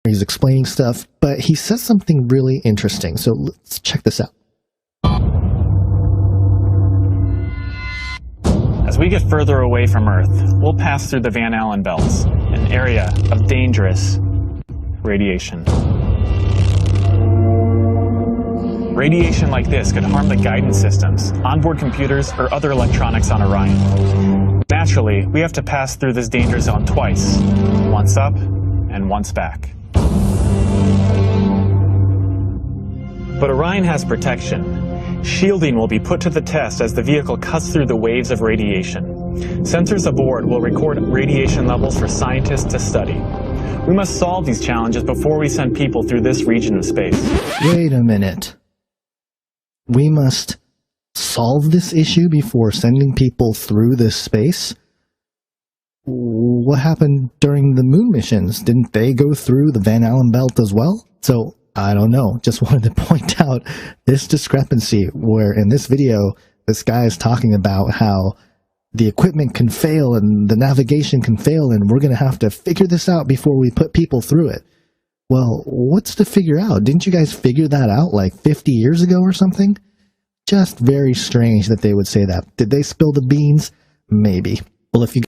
He's explaining stuff, but he says something really interesting. So let's check this out. As we get further away from Earth, we'll pass through the Van Allen belts, an area of dangerous radiation. Radiation like this could harm the guidance systems, onboard computers, or other electronics on Orion. Naturally, we have to pass through this danger zone twice, once up and once back. But Orion has protection. Shielding will be put to the test as the vehicle cuts through the waves of radiation. Sensors aboard will record radiation levels for scientists to study. We must solve these challenges before we send people through this region of space. Wait a minute. We must solve this issue before sending people through this space? What happened during the moon missions? Didn't they go through the Van Allen belt as well? So, I don't know. Just wanted to point out this discrepancy where in this video, this guy is talking about how the equipment can fail and the navigation can fail and we're going to have to figure this out before we put people through it. Well, what's to figure out? Didn't you guys figure that out like 50 years ago or something? Just very strange that they would say that. Did they spill the beans? Maybe. Well, if you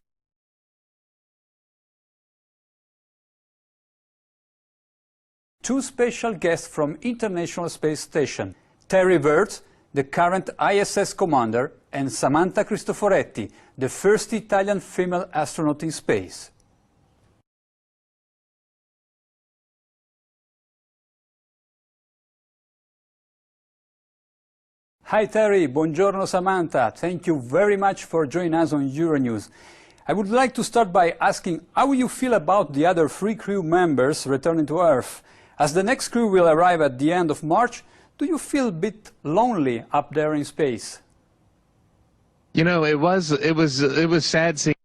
two special guests from International Space Station, Terry Wirtz, the current ISS commander, and Samantha Cristoforetti, the first Italian female astronaut in space. Hi Terry, buongiorno Samantha. Thank you very much for joining us on Euronews. I would like to start by asking how you feel about the other 3 crew members returning to Earth. As the next crew will arrive at the end of March, do you feel a bit lonely up there in space? You know, it was sad seeing.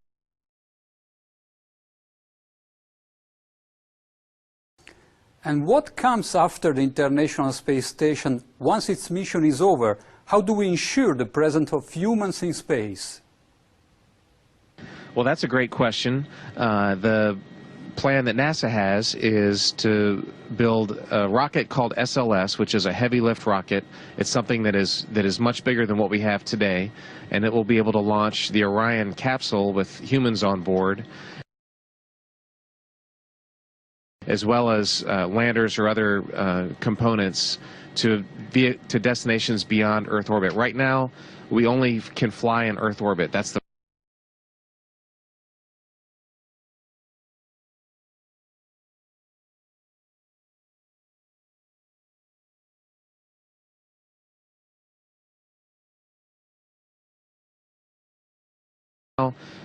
And what comes after the International Space Station once its mission is over? How do we ensure the presence of humans in space? Well, that's a great question. The plan that NASA has is to build a rocket called SLS, which is a heavy lift rocket. It's something that is much bigger than what we have today, and it will be able to launch the Orion capsule with humans on board, as well as landers or other components to destinations beyond Earth orbit. Right now, we only can fly in Earth orbit. That's the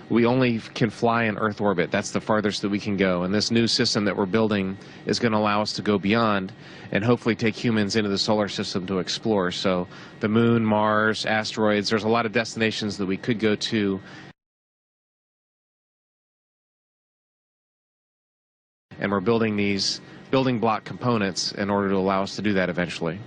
we only can fly in Earth orbit. That's the farthest that we can go. And this new system that we're building is going to allow us to go beyond and hopefully take humans into the solar system to explore. So the moon, Mars, asteroids, there's a lot of destinations that we could go to. And we're building these building block components in order to allow us to do that eventually.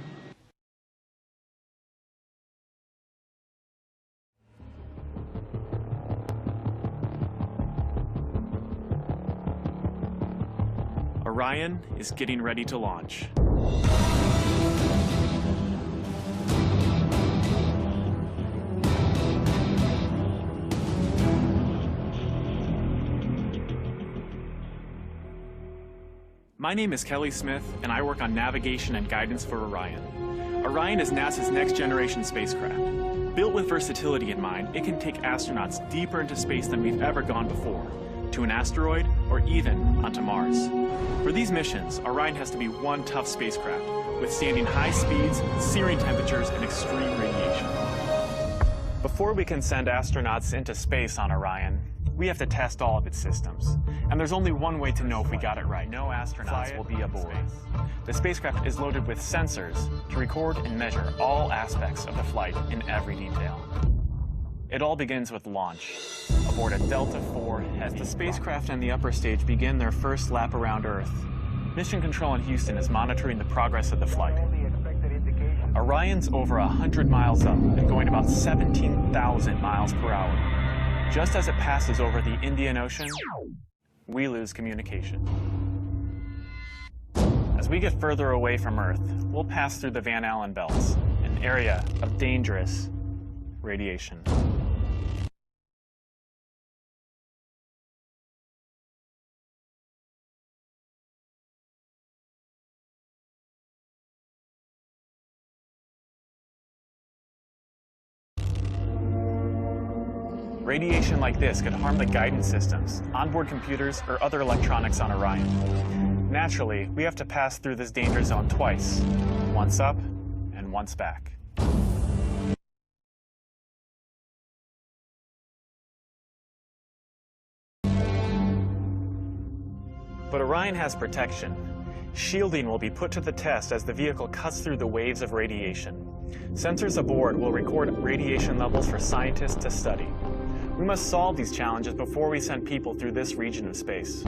Orion is getting ready to launch. My name is Kelly Smith, and I work on navigation and guidance for Orion. Orion is NASA's next-generation spacecraft. Built with versatility in mind, it can take astronauts deeper into space than we've ever gone before, to an asteroid, or even onto Mars. For these missions, Orion has to be one tough spacecraft, withstanding high speeds, searing temperatures, and extreme radiation. Before we can send astronauts into space on Orion, we have to test all of its systems. And there's only one way to know if we got it right. No astronauts will be aboard. The spacecraft is loaded with sensors to record and measure all aspects of the flight in every detail. It all begins with launch, aboard a Delta IV as the spacecraft and the upper stage begin their first lap around Earth. Mission Control in Houston is monitoring the progress of the flight. Orion's over 100 miles up and going about 17,000 miles per hour. Just as it passes over the Indian Ocean, we lose communication. As we get further away from Earth, we'll pass through the Van Allen belts, an area of dangerous radiation. Radiation like this could harm the guidance systems, onboard computers, or other electronics on Orion. Naturally, we have to pass through this danger zone twice, once up and once back. But Orion has protection. Shielding will be put to the test as the vehicle cuts through the waves of radiation. Sensors aboard will record radiation levels for scientists to study. We must solve these challenges before we send people through this region of space.